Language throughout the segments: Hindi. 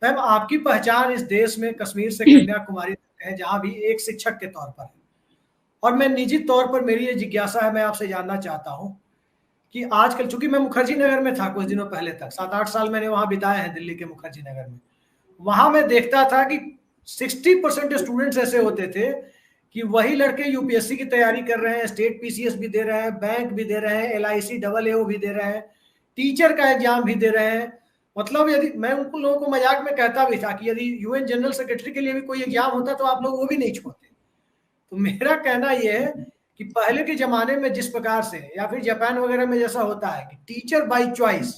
मैम आपकी पहचान इस देश में कश्मीर से कन्याकुमारी तक है, जहां भी एक शिक्षक के तौर पर है। और मैं निजी तौर पर मेरी ये जिज्ञासा है, मैं आपसे जानना चाहता हूं कि आजकल, चूंकि मैं मुखर्जी नगर में था कुछ दिनों पहले तक, 7-8 साल मैंने वहां बिताए हैं दिल्ली के मुखर्जी नगर में। वहां मैं देखता था कि 60% स्टूडेंट्स ऐसे होते थे कि वही लड़के यूपीएससी की तैयारी कर रहे हैं, स्टेट पीसीएस भी दे रहे हैं, बैंक भी दे रहे हैं, एलआईसी डबल एओ भी दे रहे हैं, टीचर का एग्जाम भी दे रहे हैं। मतलब यदि मैं उन लोगों को मजाक में कहता भी था कि यदि यूएन जनरल सेक्रेटरी के लिए भी कोई एग्जाम होता तो आप लोग वो भी नहीं छोड़ते। तो मेरा कहना यह है कि पहले के जमाने में जिस प्रकार से, या फिर जापान वगैरह में जैसा होता है कि टीचर बाय चॉइस,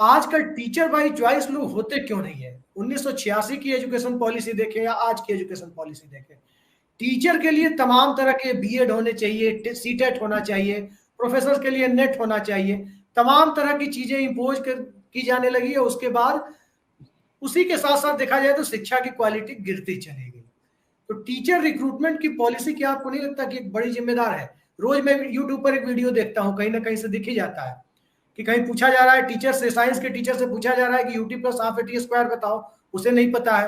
आजकल टीचर बाय चॉइस लोग होते क्यों नहीं है? 1986 की एजुकेशन पॉलिसी देखें या आज की एजुकेशन पॉलिसी देखें, टीचर के लिए तमाम तरह के बीएड होने चाहिए, सीटेट होना चाहिए, प्रोफेसर के लिए नेट होना चाहिए, तमाम तरह की चीजें इम्पोज की जाने लगी है। उसके बाद उसी के साथ साथ देखा जाए तो शिक्षा की क्वालिटी गिरती चलेगी। तो टीचर रिक्रूटमेंट की पॉलिसी क्या आपको नहीं लगता कि एक बड़ी जिम्मेदार है? रोज मैं यूट्यूब पर एक वीडियो देखता हूँ, कहीं ना कहीं से दिख ही जाता है कि कहीं पूछा जा रहा है टीचर से, साइंस के टीचर से पूछा जा रहा है कि UT plus half A T square बताओ, उसे नहीं पता है।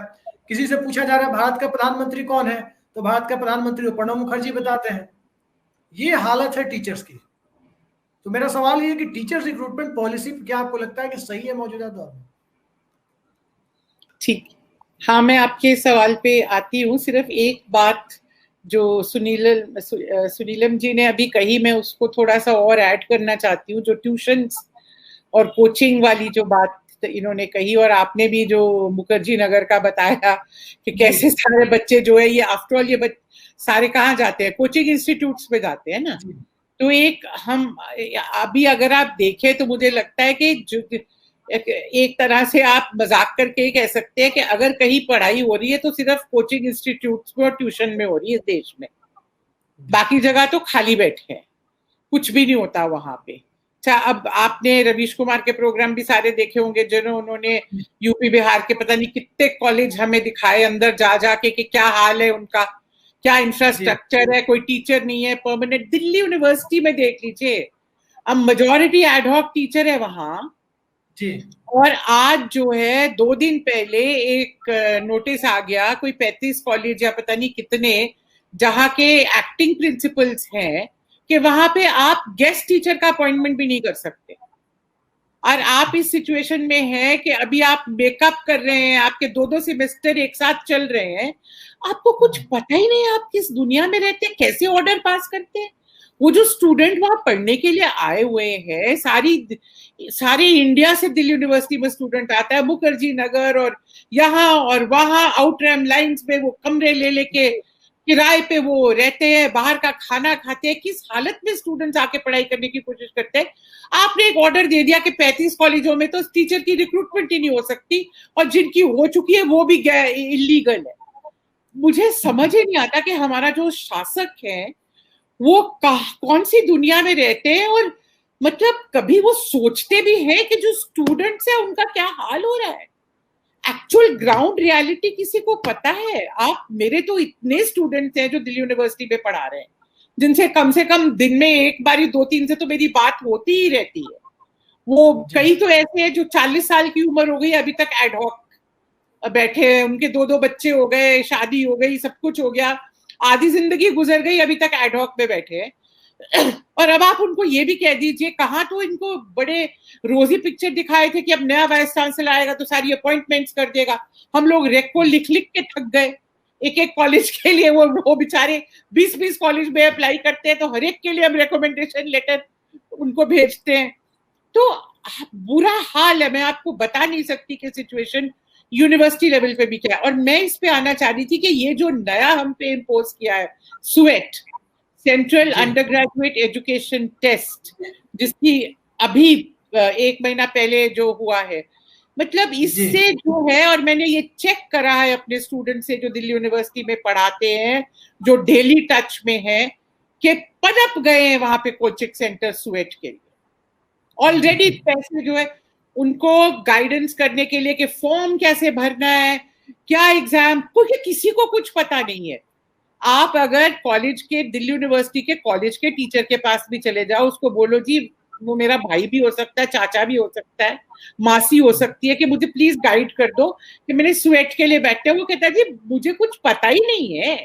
किसी से पूछा जा रहा है भारत का प्रधानमंत्री कौन है, तो भारत का प्रधानमंत्री प्रणब मुखर्जी बताते हैं। ये हालत है टीचर्स की। तो मेरा सवाल ये है कि टीचर्स रिक्रूटमेंट पॉलिसी क्या आपको लगता है कि सही है मौजूदा दौर में? ठीक, हाँ, मैं आपके सवाल पे आती हूँ। सिर्फ एक बात जो सुनीलम जी ने अभी कही, मैं उसको थोड़ा सा और ऐड करना चाहती हूँ। जो ट्यूशन्स और कोचिंग वाली जो बात इन्होंने कही, और आपने भी जो मुखर्जी नगर का बताया कि कैसे सारे बच्चे जो है, ये आफ्टर ऑल ये सारे कहाँ जाते हैं? कोचिंग इंस्टीट्यूट्स में जाते हैं ना। तो एक हम अभी अगर आप देखें तो मुझे लगता है कि जो एक तरह से आप मजाक करके कह सकते हैं कि अगर कहीं पढ़ाई हो रही है तो सिर्फ कोचिंग इंस्टीट्यूट्स में और ट्यूशन में हो रही है देश में। बाकी जगह तो खाली बैठे हैं, कुछ भी नहीं होता वहां पे। अच्छा, अब आपने रवीश कुमार के प्रोग्राम भी सारे देखे होंगे, जिन्होंने उन्होंने यूपी बिहार के पता नहीं कितने कॉलेज हमें दिखाए अंदर जा जाके कि क्या हाल है उनका, क्या इंफ्रास्ट्रक्चर है, कोई टीचर नहीं है परमानेंट। दिल्ली यूनिवर्सिटी में देख लीजिए, अब मेजॉरिटी एडहॉक टीचर है वहां। और आज जो है 2 दिन पहले एक नोटिस आ गया, कोई 35 कॉलेज या पता नहीं कितने जहां के एक्टिंग प्रिंसिपल्स हैं कि वहां पे आप गेस्ट टीचर का अपॉइंटमेंट भी नहीं कर सकते। और आप इस सिचुएशन में हैं कि अभी आप मेकअप कर रहे हैं, आपके 2-2 सेमेस्टर एक साथ चल रहे हैं, आपको कुछ पता ही नहीं आप किस दुनिया में रहते हैं, कैसे ऑर्डर पास करते हैं। वो जो स्टूडेंट वहां पढ़ने के लिए आए हुए हैं, सारी इंडिया से दिल्ली यूनिवर्सिटी में स्टूडेंट आता है, मुखर्जी नगर और यहाँ और वहां आउटरैम लाइंस में वो कमरे ले लेके किराए पे वो रहते हैं, बाहर का खाना खाते हैं। किस हालत में स्टूडेंट्स आके पढ़ाई करने की कोशिश करते हैं। आपने एक ऑर्डर दे दिया कि 35 कॉलेजों में तो टीचर की रिक्रूटमेंट ही नहीं हो सकती, और जिनकी हो चुकी है वो भी इलीगल है। मुझे समझ ही नहीं आता कि हमारा जो शासक है वो कौन सी दुनिया में रहते हैं, और मतलब कभी वो सोचते भी हैं कि जो स्टूडेंट्स है उनका क्या हाल हो रहा है। एक्चुअल ग्राउंड रियलिटी किसी को पता है? आप, मेरे तो इतने स्टूडेंट्स हैं जो दिल्ली यूनिवर्सिटी में पढ़ा रहे हैं, जिनसे कम से कम दिन में एक बारी 2-3 से तो मेरी बात होती ही रहती है। वो कई तो ऐसे हैं जो 40 साल की उम्र हो गई, अभी तक एडहॉक बैठे हैं, उनके 2-2 बच्चे हो गए, शादी हो गई, सब कुछ हो गया, आधी जिंदगी गुजर गई, अभी तक एडहॉक में बैठे हैं। और अब आप उनको ये भी कह दीजिए, कहाँ तो इनको बड़े रोजी पिक्चर दिखाए थे कि अब नया वाइस चांसलर आएगा तो सारी अपॉइंटमेंट्स कर देगा। हम लोग रेक को लिख लिख के थक गए, एक कॉलेज के लिए वो बेचारे 20-20 कॉलेज में अप्लाई करते हैं, तो हर एक के लिए हम रिकमेंडेशन लेटर उनको भेजते हैं। तो बुरा हाल है, मैं आपको बता नहीं सकती कि सिचुएशन यूनिवर्सिटी लेवल पे भी क्या है। और मैं इस पे आना चाह रही थी कि ये जो नया हम पे इम्पोज किया है CUET, central undergraduate education test, जिसकी अभी 1 महीना पहले जो हुआ है, मतलब इससे जो है, और मैंने ये चेक करा है अपने स्टूडेंट से जो दिल्ली यूनिवर्सिटी में पढ़ाते हैं, जो डेली टच में है, कि पनप गए हैं वहां पे कोचिंग सेंटर सुएट के लिए। ऑलरेडी पैसे जो है उनको गाइडेंस करने के लिए कि फॉर्म कैसे भरना है, क्या एग्जाम, क्योंकि किसी को कुछ पता नहीं है। आप अगर कॉलेज के, दिल्ली यूनिवर्सिटी के कॉलेज के टीचर के पास भी चले जाओ, उसको बोलो जी वो मेरा भाई भी हो सकता है, चाचा भी हो सकता है, मासी हो सकती है, कि मुझे प्लीज गाइड कर दो कि मैंने स्वेट के लिए बैठे। वो कहता है जी मुझे कुछ पता ही नहीं है।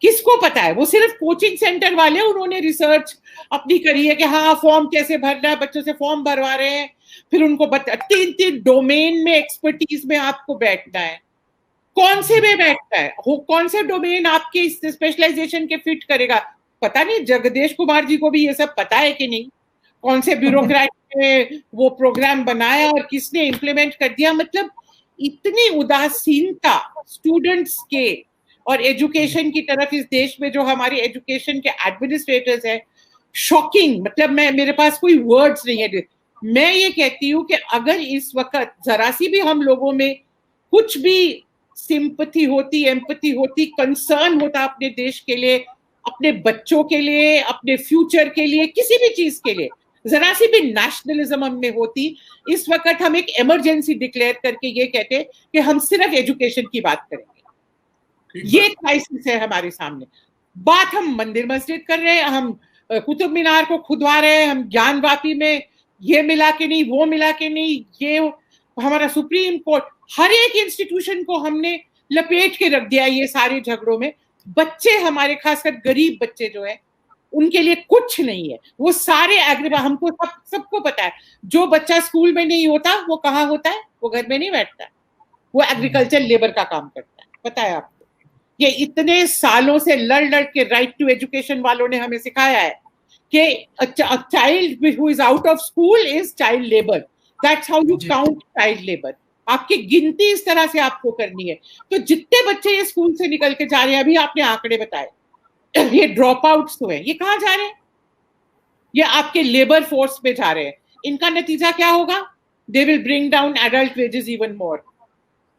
किसको पता है? वो सिर्फ कोचिंग सेंटर वाले, उन्होंने रिसर्च अपनी करी है कि हाँ फॉर्म कैसे भरना है, बच्चों से फॉर्म भरवा रहे हैं, फिर उनको 3-3 डोमेन में एक्सपर्टीज में आपको बैठना है। कौन से में बैठता है, कौन से डोमेन आपके इस स्पेशलाइजेशन के फिट करेगा? पता नहीं जगदीश कुमार जी को भी ये सब पता है कि नहीं? कौन से ब्यूरोक्रेट ने वो प्रोग्राम बनाया और किसने इंप्लीमेंट कर दिया? मतलब इतनी उदासीनता स्टूडेंट्स के और एजुकेशन की तरफ इस देश में जो हमारी एजुकेशन के एडमिनिस्ट्रेटर्स है, शॉकिंग। मतलब मेरे पास कोई वर्ड्स नहीं है। मैं ये कहती हूँ कि अगर इस वक्त जरा सी भी हम लोगों में कुछ भी सिंपैथी होती, एम्पैथी होती, कंसर्न होता अपने देश के लिए, अपने बच्चों के लिए, अपने फ्यूचर के लिए, किसी भी चीज के लिए जरा सी भी नेशनलिज्म हम में होती, इस वक्त हम एक इमरजेंसी डिक्लेयर करके ये कहते कि हम सिर्फ एजुकेशन की बात करेंगे। ये क्राइसिस है हमारे सामने। बात हम मंदिर मस्जिद कर रहे हैं, हम कुतुब मीनार को खुदवा रहे हैं, हम ज्ञानवापी में ये मिला के नहीं, वो मिला के नहीं, ये हमारा सुप्रीम कोर्ट, हर एक इंस्टीट्यूशन को हमने लपेट के रख दिया ये सारे झगड़ों में। बच्चे हमारे, खासकर गरीब बच्चे जो है, उनके लिए कुछ नहीं है। वो सारे हमको सबको पता है, जो बच्चा स्कूल में नहीं होता वो कहाँ होता है? वो घर में नहीं बैठता है, वो एग्रीकल्चर लेबर का काम करता है। पता है आपको? ये इतने सालों से लड़ लड़ के राइट टू एजुकेशन वालों ने हमें सिखाया है कि child who is out of school is child labour. That's how you count child labour. आपकी गिनती इस तरह से आपको करनी है। तो जितने बच्चे ये स्कूल से निकल के जा रहे हैं, अभी आपने आंकड़े बताए, ये ड्रॉप आउट्स हुए, ये कहाँ जा रहे हैं? ये आपके लेबर फोर्स में जा रहे हैं। इनका नतीजा क्या होगा? They will bring down adult wages even more.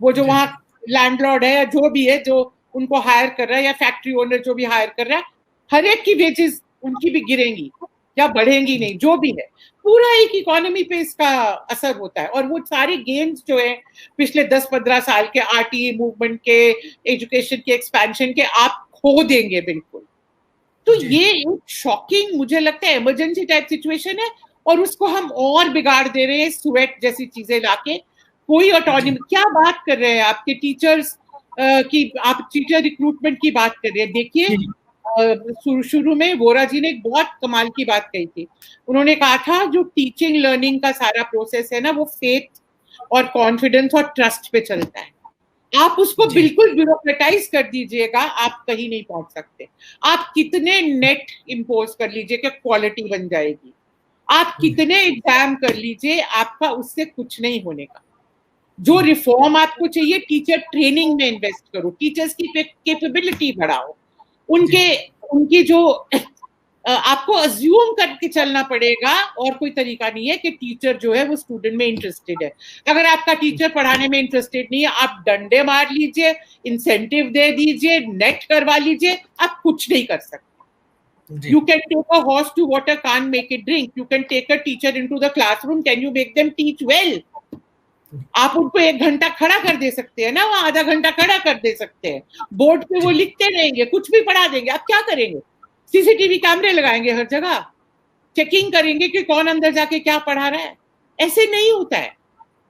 वो जो वहां लैंडलॉर्ड है, जो भी है, जो उनको हायर कर रहा है, या फैक्ट्री ओनर जो भी हायर कर रहा है, हर एक की वेजेस उनकी भी गिरेंगी या बढ़ेंगी नहीं, जो भी है। पूरा एक इकोनॉमी पे इसका असर होता है। और वो सारे गेन्स जो है पिछले 10-15 साल के आरटीई मूवमेंट के, एजुकेशन के एक्सपेंशन के, आप खो देंगे बिल्कुल। तो ये एक शॉकिंग, मुझे लगता है इमरजेंसी टाइप सिचुएशन है, और उसको हम और बिगाड़ दे रहे हैं स्वेट जैसी चीजें लाके। कोई ऑटोनॉमी, क्या बात कर रहे हैं आपके टीचर्स की, आप टीचर रिक्रूटमेंट की बात कर रहे हैं। देखिए शुरू में वोरा जी ने एक बहुत कमाल की बात कही थी। उन्होंने कहा था जो टीचिंग लर्निंग का सारा प्रोसेस है ना, वो फेथ और कॉन्फिडेंस और ट्रस्ट पे चलता है। आप उसको बिल्कुल ब्यूरोक्रेटाइज कर दीजिएगा, आप कहीं नहीं पहुंच सकते। आप कितने नेट इम्पोज कर लीजिए कि क्वालिटी बन जाएगी, आप कितने एग्जाम कर लीजिए, आपका उससे कुछ नहीं होने का। जो रिफॉर्म आपको चाहिए, टीचर ट्रेनिंग में इन्वेस्ट करो, टीचर्स की कैपेबिलिटी बढ़ाओ, उनकी जो आपको अज्यूम करके चलना पड़ेगा, और कोई तरीका नहीं है कि टीचर जो है वो स्टूडेंट में इंटरेस्टेड है। अगर आपका टीचर पढ़ाने में इंटरेस्टेड नहीं है, आप डंडे मार लीजिए, इंसेंटिव दे दीजिए, नेट करवा लीजिए, आप कुछ नहीं कर सकते। You can take a horse to water, can't make it drink. You can take a teacher into the classroom, can you make them teach well? आप उनको 1 घंटा खड़ा कर दे सकते हैं ना, वो आधा घंटा खड़ा कर दे सकते हैं, बोर्ड पे वो लिखते रहेंगे, कुछ भी पढ़ा देंगे। आप क्या करेंगे? सीसीटीवी कैमरे लगाएंगे हर जगह, चेकिंग करेंगे कि कौन अंदर जाके क्या पढ़ा रहा है। ऐसे नहीं होता है।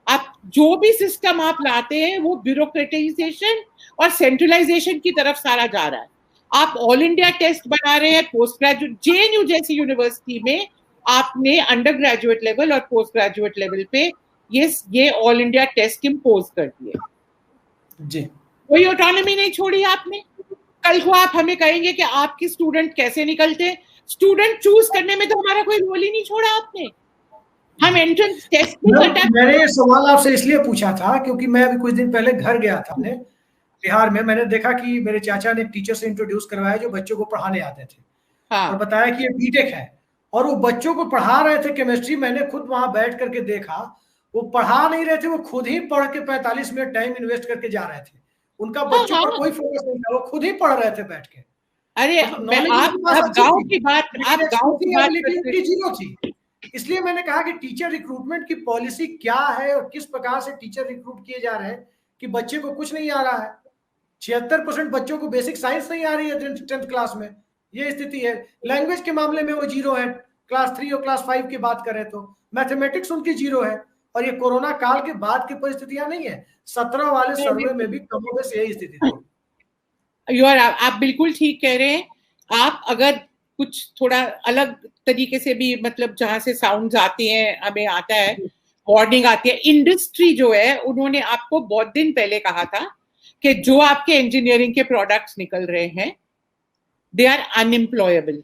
आप जो भी सिस्टम आप लाते हैं वो ब्यूरोक्रेटाइजेशन और सेंट्रलाइजेशन की तरफ सारा जा रहा है। आप ऑल इंडिया टेस्ट बना रहे हैं, पोस्ट ग्रेजुएट, जेएनयू जैसी यूनिवर्सिटी में आपने अंडर ग्रेजुएट लेवल और पोस्ट ग्रेजुएट लेवल पे ये ऑल इंडिया टेस्ट इम्पोज कर दिए जी। कोई ऑटोनॉमी नहीं छोड़ी आपने। कल को आप हमें कहेंगे कि आपके स्टूडेंट कैसे निकलते, स्टूडेंट चूज करने में तो हमारा कोई रोल ही नहीं छोड़ा आपने। हम एंट्रेंस टेस्ट मैंने ये सवाल आपसे इसलिए पूछा था क्योंकि मैं अभी कुछ दिन पहले घर गया था अपने बिहार में। मैंने देखा कि मेरे चाचा ने एक टीचर से इंट्रोड्यूस करवाया जो बच्चों को पढ़ाने आते थे। हाँ। और बताया कि ये बीटेक है और वो बच्चों को पढ़ा रहे थे केमिस्ट्री। मैंने खुद वहां बैठ करके देखा, वो पढ़ा नहीं रहे थे, वो खुद ही पढ़ के 45 मिनट टाइम इन्वेस्ट करके जा रहे थे। उनका बच्चों पर कोई फोकस नहीं था, वो खुद ही पढ़ रहे थे बैठ के। अरे आप गांव की बात, आप गांव की बात उनकी जीरो थी। इसलिए मैंने कहा कि टीचर रिक्रूटमेंट की पॉलिसी क्या है और किस प्रकार से टीचर रिक्रूट किए जा रहे हैं कि बच्चे को कुछ नहीं आ रहा है। 76% बच्चों को बेसिक साइंस नहीं आ रही है 10th क्लास में, ये स्थिति है। लैंग्वेज के मामले में वो जीरो है, क्लास 3 और क्लास 5 की बात करें तो मैथमेटिक्स उनकी 0 है। और ये कोरोना काल के बाद की परिस्थितियां नहीं है, 17 वाले सर्वे में भी कमोबेश यही स्थिति थी। आप बिल्कुल ठीक कह रहे हैं। आप अगर कुछ थोड़ा अलग तरीके से भी, मतलब जहां से साउंड्स आते हैं, हमें आता है, वार्निंग आती है, इंडस्ट्री जो है उन्होंने आपको बहुत दिन पहले कहा था कि जो आपके इंजीनियरिंग के प्रोडक्ट्स निकल रहे हैं दे आर अनएम्प्लॉयबल।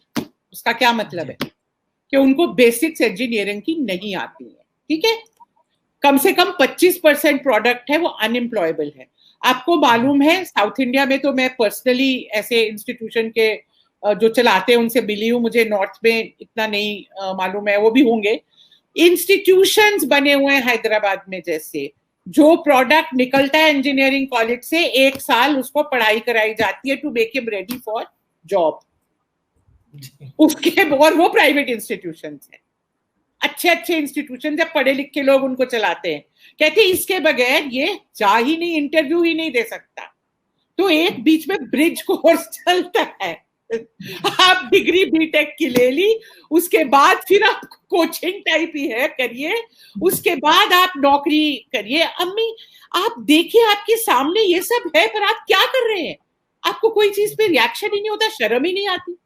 उसका क्या मतलब है कि उनको बेसिक्स इंजीनियरिंग की नहीं आती है, ठीक है। कम से कम 25% प्रोडक्ट है वो अनएम्प्लॉयबल है। आपको मालूम है साउथ इंडिया में, तो मैं पर्सनली ऐसे इंस्टीट्यूशन के जो चलाते हैं उनसे मिली हूँ, मुझे नॉर्थ में इतना नहीं मालूम है, वो भी होंगे। इंस्टीट्यूशंस बने हुए हैं हैदराबाद में, जैसे जो प्रोडक्ट निकलता है इंजीनियरिंग कॉलेज से 1 साल उसको पढ़ाई कराई जाती है to make him ready for job. उसके, और वो प्राइवेट इंस्टीट्यूशंस हैं, अच्छे अच्छे इंस्टीट्यूशन जब पढ़े लिखे लोग उनको चलाते हैं। कहते हैं इसके बगैर ये जा ही नहीं, इंटरव्यू ही नहीं दे सकता। तो एक बीच में ब्रिज कोर्स चलता है, आप डिग्री बीटेक की ले ली, उसके बाद फिर आप कोचिंग टाइप ही है करिए, उसके बाद आप नौकरी करिए। अम्मी आप देखिए आपके सामने ये सब है, पर आप क्या कर रहे हैं? आपको कोई चीज पे रिएक्शन ही नहीं होता, शर्म ही नहीं आती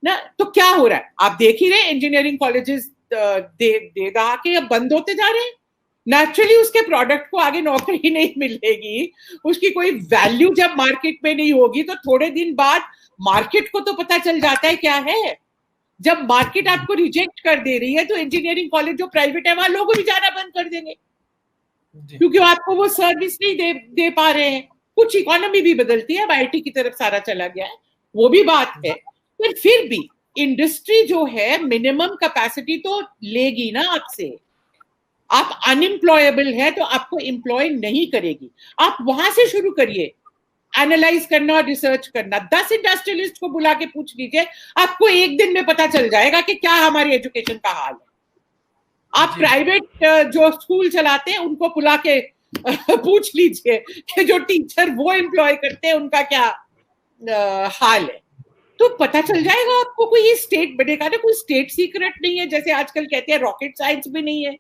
ना। तो क्या हो रहा है आप देख ही रहे, इंजीनियरिंग कॉलेजेस दे दहा के अब बंद होते जा रहे हैं। नेचुरली उसके प्रोडक्ट को आगे नौकरी नहीं मिलेगी, उसकी कोई वैल्यू जब मार्केट में नहीं होगी तो थोड़े दिन बाद मार्केट को तो पता चल जाता है क्या है। जब मार्केट आपको रिजेक्ट कर दे रही है तो इंजीनियरिंग कॉलेज जो प्राइवेट है वहां लोग भी जाना बंद कर देंगे, क्योंकि आपको वो सर्विस नहीं दे पा रहे हैं। कुछ इकोनॉमी भी बदलती है, अब आईटी की तरफ सारा चला गया है, वो भी बात है। पर फिर भी इंडस्ट्री जो है मिनिमम कैपेसिटी तो लेगी ना आपसे। आप अनएम्प्लॉयबल है तो आपको एम्प्लॉय नहीं करेगी। आप वहां से शुरू करिए एनालाइज करना और रिसर्च करना। 10 इंडस्ट्रियलिस्ट को बुला के पूछ लीजिए, आपको एक दिन में पता चल जाएगा कि क्या हमारी एजुकेशन का हाल है। आप प्राइवेट जो स्कूल चलाते हैं उनको बुला के पूछ लीजिए कि जो टीचर वो एम्प्लॉय करते हैं उनका क्या हाल है, तो पता चल जाएगा आपको। कोई ये स्टेट बनेगा ना, कोई स्टेट सीक्रेट नहीं है, जैसे आजकल कहते हैं रॉकेट साइंस भी नहीं है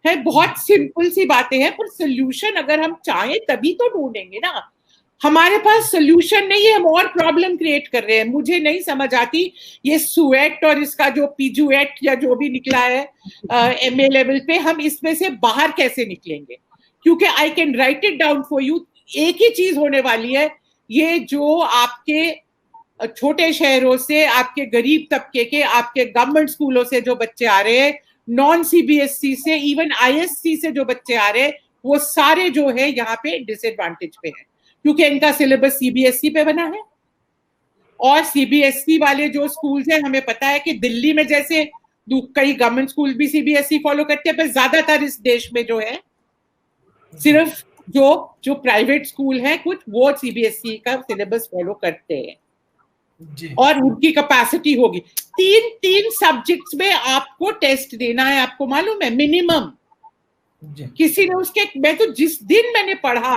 बहुत सिंपल सी बातें हैं। पर सोल्यूशन अगर हम चाहें तभी तो ढूंढेंगे ना। हमारे पास सोल्यूशन नहीं है, हम और प्रॉब्लम क्रिएट कर रहे हैं। मुझे नहीं समझ आती ये सुएट और इसका जो पीजुएट या जो भी निकला है एमए लेवल पे, हम इसमें से बाहर कैसे निकलेंगे? क्योंकि I can write it down for you. एक ही चीज होने वाली है, ये जो आपके छोटे शहरों से, आपके गरीब तबके के, आपके गवर्नमेंट स्कूलों से जो बच्चे आ रहे हैं, नॉन सीबीएसई से, इवन आईएससी से जो बच्चे आ रहे हैं, वो सारे जो है यहाँ पे डिसएडवांटेज पे है, क्योंकि इनका सिलेबस सीबीएसई पे बना है। और सीबीएसई वाले जो स्कूल्स हैं, हमें पता है कि दिल्ली में जैसे कई गवर्नमेंट स्कूल भी सीबीएसई फॉलो करते हैं, पर ज्यादातर इस देश में जो है सिर्फ जो प्राइवेट स्कूल है कुछ, वो सीबीएसई का सिलेबस फॉलो करते हैं और उनकी कैपेसिटी होगी। 3 सब्जेक्ट्स में आपको टेस्ट देना है, आपको मालूम है, मिनिमम। किसी ने उसके, मैं तो जिस दिन मैंने पढ़ा,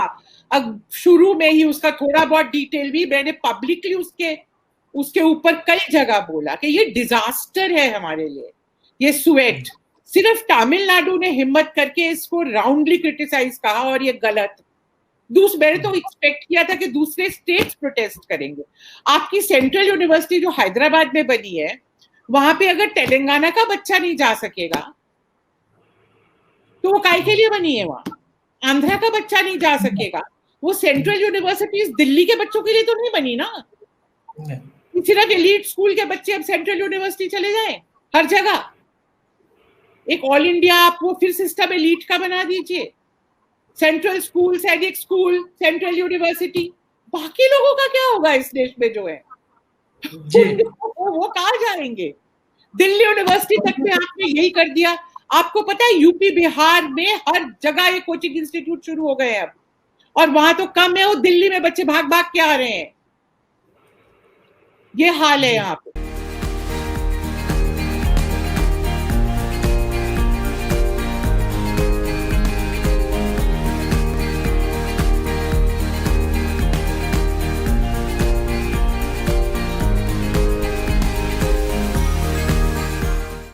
अब शुरू में ही उसका थोड़ा बहुत डिटेल भी मैंने पब्लिकली उसके ऊपर कई जगह बोला कि ये डिजास्टर है हमारे लिए, ये सुएट। सिर्फ तमिलनाडु ने हिम्मत करके इसको राउंडली क्रिटिसाइज कहा और ये गलत। मैंने तो एक्सपेक्ट किया था कि दूसरे स्टेट्स प्रोटेस्ट करेंगे। आपकी सेंट्रल यूनिवर्सिटी जो हैदराबाद में बनी है, वहां पे अगर तेलंगाना का बच्चा नहीं जा सकेगा तो वो काय के लिए बनी है? वहां आंध्रा का बच्चा नहीं जा सकेगा, वो सेंट्रल यूनिवर्सिटीज दिल्ली के बच्चों के लिए तो नहीं बनी ना। सिर्फ एलीट स्कूल के बच्चे अब सेंट्रल यूनिवर्सिटी चले जाए हर जगह। एक ऑल इंडिया आप वो फिर सिस्टम एलीट का बना दीजिए, सेंट्रल स्कूल, सैनिक स्कूल, सेंट्रल यूनिवर्सिटी। बाकी लोगों का क्या होगा इस देश में जो है? वो कहाँ जाएंगे? दिल्ली यूनिवर्सिटी तक में आपने यही कर दिया। आपको पता है यूपी बिहार में हर जगह ये कोचिंग इंस्टीट्यूट शुरू हो गए अब, और वहां तो कम है, वो दिल्ली में बच्चे भाग भाग के आ रहे हैं। ये हाल है यहाँ पे।